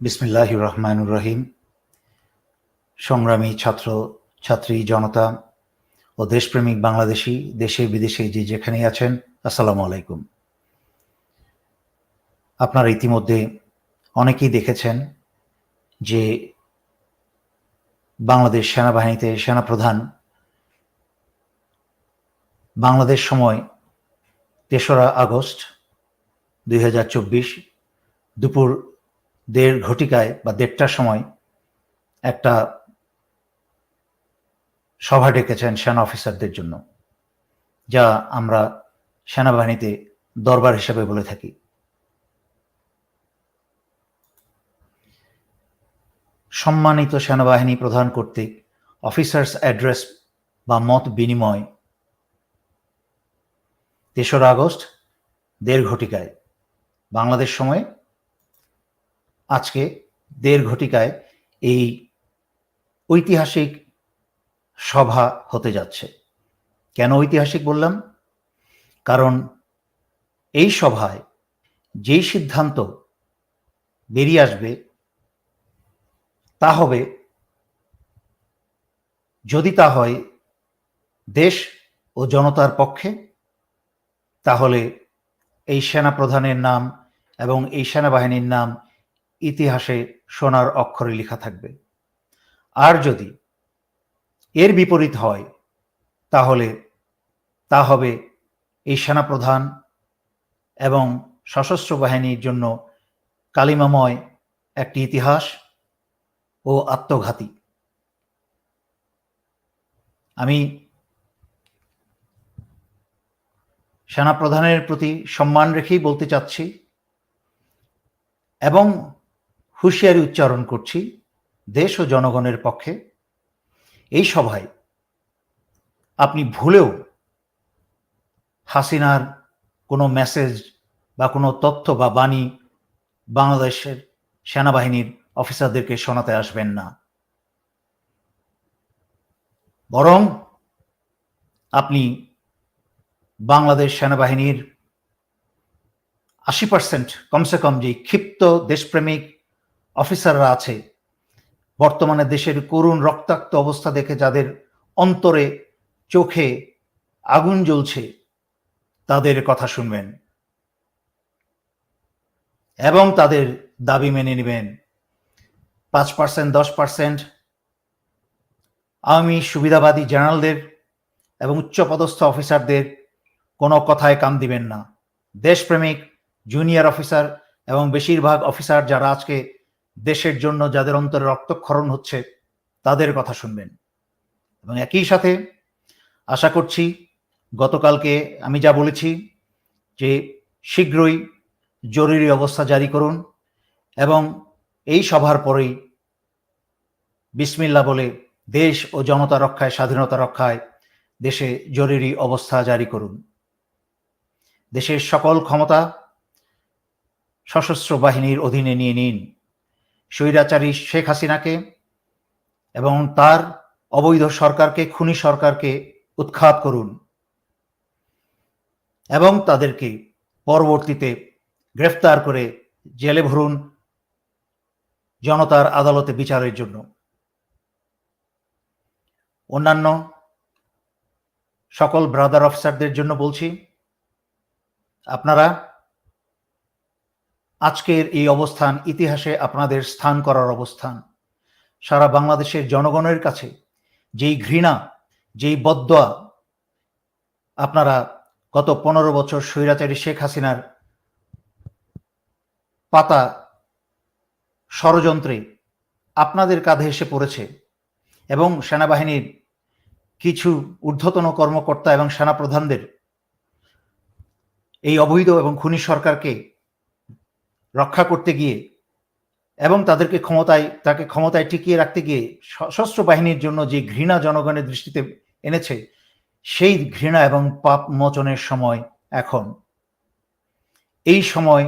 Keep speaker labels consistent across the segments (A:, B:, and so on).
A: বিসমিল্লাহির রহমানির রহিম। সংগ্রামী ছাত্র ছাত্রী জনতা ও দেশপ্রেমিক বাংলাদেশি দেশে বিদেশে যে যেখানেই আছেন, আসসালামু আলাইকুম। আপনারা ইতিমধ্যে অনেকেই দেখেছেন যে বাংলাদেশ সেনাবাহিনীতে সেনাপ্রধান বাংলাদেশ সময় ৩রা আগস্ট ২০২৪ দুপুর ১:৩০ ঘটিকায় বা ১:৩০টার সময় একটা সভা ডেকেছেন সেনা অফিসারদের জন্য, যা আমরা সেনাবাহিনীতে দরবার হিসেবে বলে থাকি। সম্মানিত সেনাবাহিনী প্রধান কর্তৃক অফিসার্স অ্যাড্রেস বা মত বিনিময় ৩রা আগস্ট ১:৩০ ঘটিকায় বাংলাদেশ সময় আজকে ১:৩০ ঘটিকায় এই ঐতিহাসিক সভা হতে যাচ্ছে। কেন ঐতিহাসিক বললাম? কারণ এই সভায় যেই সিদ্ধান্ত বেরিয়ে আসবে তা হবে, যদি তা হয় দেশ ও জনতার পক্ষে, তাহলে এই সেনাপ্রধানের নাম এবং এই সেনাবাহিনীর নাম ইতিহাসে সোনার অক্ষরে লেখা থাকবে। আর যদি এর বিপরীত হয়, তাহলে তা হবে এই সেনাপ্রধান এবং সশস্ত্র বাহিনীর জন্য কালিমাময় একটি ইতিহাস ও আত্মঘাতী। আমি সেনাপ্রধানের প্রতি সম্মান রেখেই বলতে চাচ্ছি এবং হুঁশিয়ারি উচ্চারণ করছি দেশ ও জনগণের পক্ষে, এই সভায় আপনি ভুলেও হাসিনার কোনো মেসেজ বা কোনো তথ্য বা বাণী বাংলাদেশের সেনাবাহিনীর অফিসারদেরকে শোনাতে আসবেন না। বরং আপনি বাংলাদেশ সেনাবাহিনীর ৮০% কমসে কম যে ক্ষিপ্ত দেশপ্রেমিক অফিসাররা আছে, বর্তমানে দেশের করুণ রক্তাক্ত অবস্থা দেখে যাদের অন্তরে চোখে আগুন জ্বলছে, তাদের কথা শুনবেন এবং তাদের দাবি মেনে নেবেন। ৫%, ১০% আওয়ামী সুবিধাবাদী জেনারেলদের এবং উচ্চপদস্থ অফিসারদের কোনো কথায় কান দিবেন না। দেশপ্রেমিক জুনিয়র অফিসার এবং বেশিরভাগ অফিসার যারা আজকে দেশের জন্য যাদের অন্তরে রক্তক্ষরণ হচ্ছে, তাদের কথা শুনবেন। এবং একই সাথে আশা করছি, গতকালকে আমি যা বলেছি যে শীঘ্রই জরুরি অবস্থা জারি করুন এবং এই সভার পরেই বিসমিল্লাহ বলে দেশ ও জনতা রক্ষায়, স্বাধীনতা রক্ষায় দেশে জরুরি অবস্থা জারি করুন। দেশের সকল ক্ষমতা সশস্ত্র বাহিনীর অধীনে নিয়ে নিন। স্বৈরাচারী শেখ হাসিনাকে এবং তার অবৈধ সরকারকে, খুনি সরকারকে উৎখাত করুন এবং তাদেরকে পরবর্তীতে গ্রেফতার করে জেলে ভরুন জনতার আদালতে বিচারের জন্য। অন্যান্য সকল ব্রাদার অফিসারদের জন্য বলছি, আপনারা আজকের এই অবস্থান ইতিহাসে আপনাদের স্থান করার অবস্থান। সারা বাংলাদেশের জনগণের কাছে যেই ঘৃণা, যেই বদদোয়া আপনারা গত ১৫ বছর স্বৈরাচারী শেখ হাসিনার পাতা ষড়যন্ত্রে আপনাদের কাঁধে এসে পড়েছে এবং সেনাবাহিনীর কিছু ঊর্ধ্বতন কর্মকর্তা এবং সেনাপ্রধানদের এই অবৈধ এবং খুনি সরকারকে রক্ষা করতে গিয়ে এবং তাকে ক্ষমতায় টিকিয়ে রাখতে গিয়ে সশস্ত্র বাহিনীর জন্য যে ঘৃণা জনগণের দৃষ্টিতে এনেছে, সেই ঘৃণা এবং পাপ মোচনের সময় এখন। এই সময়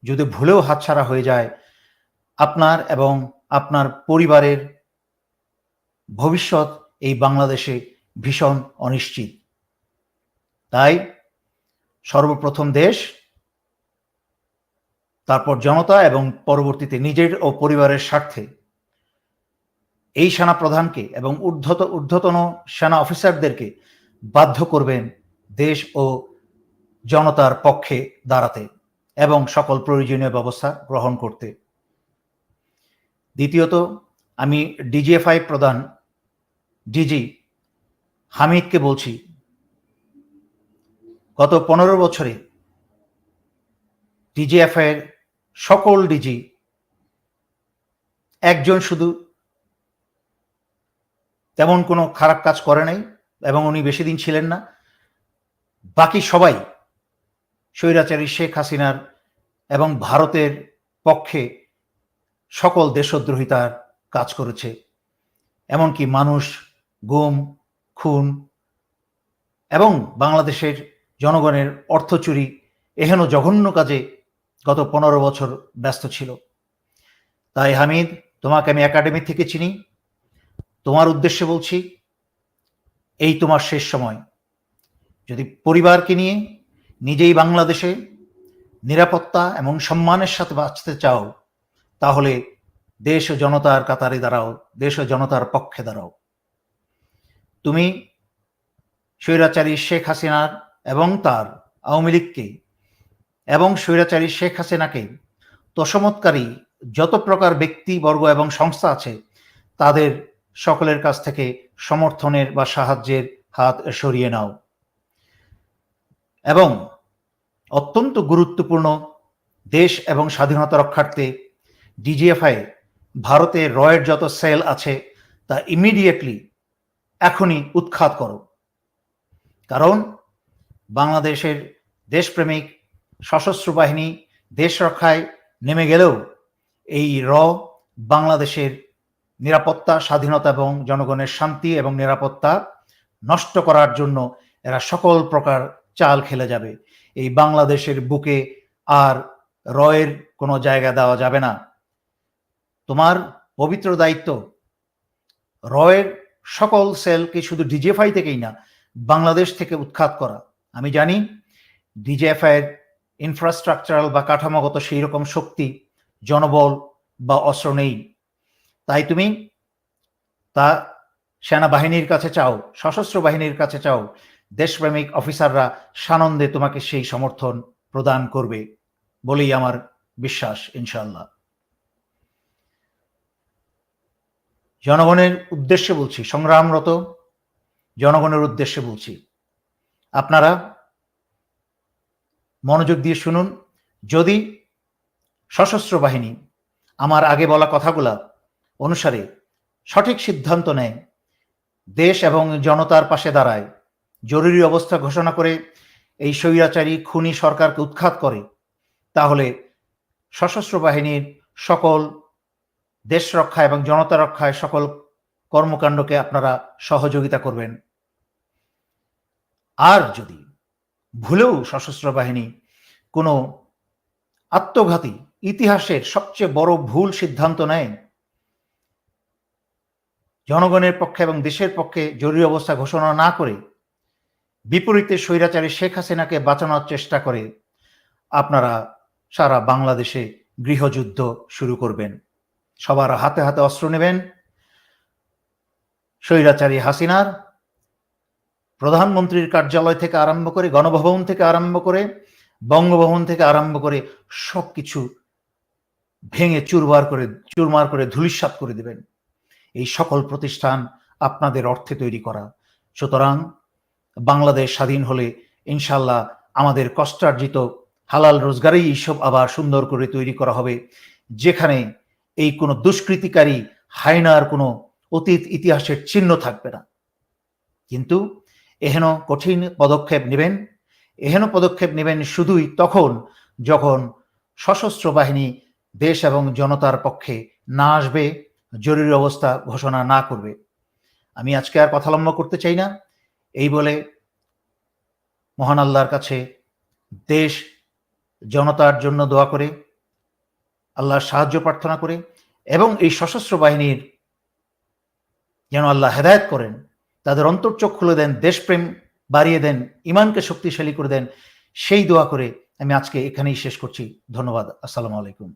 A: যদি ভুলেও হাতছাড়া হয়ে যায়, আপনার এবং আপনার পরিবারের ভবিষ্যৎ এই বাংলাদেশে ভীষণ অনিশ্চিত। তাই সর্বপ্রথম দেশ তারপর জনতা এবং পরবর্তীতে নিজের ও পরিবারের স্বার্থে এই সেনা প্রধানকে এবং ঊর্ধ্বতন সেনা অফিসারদেরকে বাধ্য করবেন দেশ ও জনতার পক্ষে দাঁড়াতে এবং সকল প্রয়োজনীয় ব্যবস্থা গ্রহণ করতে। দ্বিতীয়ত, আমি ডিজিএফআই প্রধান ডিজি হামিদকে বলছি, গত 15 বছরে ডিজিএফআই এর সকল ডিজি একজন শুধু তেমন কোনো খারাপ কাজ করে নাই এবং উনি বেশি দিন ছিলেন না। বাকি সবাই স্বৈরাচারী শেখ হাসিনার এবং ভারতের পক্ষে সকল দেশদ্রোহিতার কাজ করেছে, এমনকি মানুষ গুম, খুন এবং বাংলাদেশের জনগণের অর্থ চুরি এহেন জঘন্য কাজে গত 15 বছর ব্যস্ত ছিল। তাই হামিদ, তোমাকে আমি একাডেমি থেকে চিনি, তোমার উদ্দেশ্যে বলছি, এই তোমার শেষ সময়। যদি পরিবারকে নিয়ে নিজেই বাংলাদেশে নিরাপত্তা এবং সম্মানের সাথে বাঁচতে চাও, তাহলে দেশ ও জনতার কাতারে দাঁড়াও, দেশ ও জনতার পক্ষে দাঁড়াও। তুমি স্বৈরাচারী শেখ হাসিনার এবং তার আওয়ামী লীগকে এবং স্বৈরাচারী শেখ হাসিনাকে তোষমৎকারী যত প্রকার ব্যক্তিবর্গ এবং সংস্থা আছে, তাদের সকলের কাছ থেকে সমর্থনের বা সাহায্যের হাত সরিয়ে নাও। এবং অত্যন্ত গুরুত্বপূর্ণ, দেশ এবং স্বাধীনতা রক্ষার্থে ডিজিএফআই ভারতের রয়ের যত সেল আছে তা ইমিডিয়েটলি এখনই উৎখাত করো। কারণ বাংলাদেশের দেশপ্রেমিক সশস্ত্র বাহিনী দেশ রক্ষায় নেমে গেলেও এই বাংলাদেশের নিরাপত্তা, স্বাধীনতা এবং জনগণের শান্তি এবং নিরাপত্তা নষ্ট করার জন্য এরা সকল প্রকার চাল খেলে যাবে। এই বাংলাদেশের বুকে আর রয়ের কোনো জায়গা দেওয়া যাবে না। তোমার পবিত্র দায়িত্ব রয়ের সকল সেলকে শুধু ডিজিএফআই থেকেই না, বাংলাদেশ থেকে উৎখাত করা। আমি জানি ডিজিএফআই এর ইনফ্রাস্ট্রাকচারাল বা কাঠামোগত সেই রকম শক্তি, জনবল বা অস্ত্র নেই। তাই তুমি তা সেনাবাহিনীর কাছে চাও, সশস্ত্র বাহিনীর কাছে চাও। দেশপ্রেমিক অফিসাররা সানন্দে তোমাকে সেই সমর্থন প্রদান করবে বলেই আমার বিশ্বাস, ইনশাআল্লাহ। জনগণের উদ্দেশ্যে বলছি, সংগ্রামরত জনগণের উদ্দেশ্যে বলছি, আপনারা মনোযোগ দিয়ে শুনুন। যদি সশস্ত্র বাহিনী আমার আগে বলা কথাগুলা অনুসারে সঠিক সিদ্ধান্ত নেয়, দেশ এবং জনতার পাশে দাঁড়ায়, জরুরি অবস্থা ঘোষণা করে এই স্বৈরাচারী খুনি সরকারকে উৎখাত করে, তাহলে সশস্ত্র বাহিনীর সকল দেশ রক্ষা এবং জনতা রক্ষায় সকল কর্মকাণ্ডকে আপনারা সহযোগিতা করবেন। আর যদি ভুলেও সশস্ত্র বাহিনী কোনো আত্মঘাতী, ইতিহাসের সবচেয়ে বড় ভুল সিদ্ধান্ত নেয়, জনগণের পক্ষে এবং দেশের পক্ষে জরুরি অবস্থা ঘোষণা না করে বিপরীতে স্বৈরাচারী শেখ হাসিনাকে বাঁচানোর চেষ্টা করে, আপনারা সারা বাংলাদেশে গৃহযুদ্ধ শুরু করবেন। সবার হাতে হাতে অস্ত্র নেবেন। স্বৈরাচারী হাসিনার প্রধানমন্ত্রীর কার্যালয় থেকে আরম্ভ করে, গণভবন থেকে আরম্ভ করে, বঙ্গভবন থেকে আরম্ভ করে সবকিছু ভেঙে চুরমার করে ধূলিসাৎ করে দেবেন। এই সকল প্রতিষ্ঠান আপনাদের অর্থে তৈরি করা। সুতরাং বাংলাদেশ স্বাধীন হলে ইনশাল্লাহ আমাদের কষ্টার্জিত হালাল রোজগারেই এইসব আবার সুন্দর করে তৈরি করা হবে, যেখানে এই কোনো দুষ্কৃতিকারী হায়নার কোনো অতীত ইতিহাসের চিহ্ন থাকবে না। কিন্তু এহেন কঠিন পদক্ষেপ নেবেন শুধুই তখন যখন সশস্ত্র বাহিনী দেশ এবং জনতার পক্ষে না আসবে, জরুরি অবস্থা ঘোষণা না করবে। আমি আজকে আর কথা লম্বা করতে চাই না। এই বলে মহান আল্লাহর কাছে দেশ জনতার জন্য দোয়া করে, আল্লাহর সাহায্য প্রার্থনা করে এবং এই সশস্ত্র বাহিনীর যেন আল্লাহ হেদায়েত করেন, তাদের অন্তর্চোখ খুলে দেন, দেশপ্রেম বাড়িয়ে দেন, ইমানকে শক্তিশালী করে দেন, সেই দোয়া করে আমি আজকে এখানেই শেষ করছি। ধন্যবাদ। আসসালামু আলাইকুম।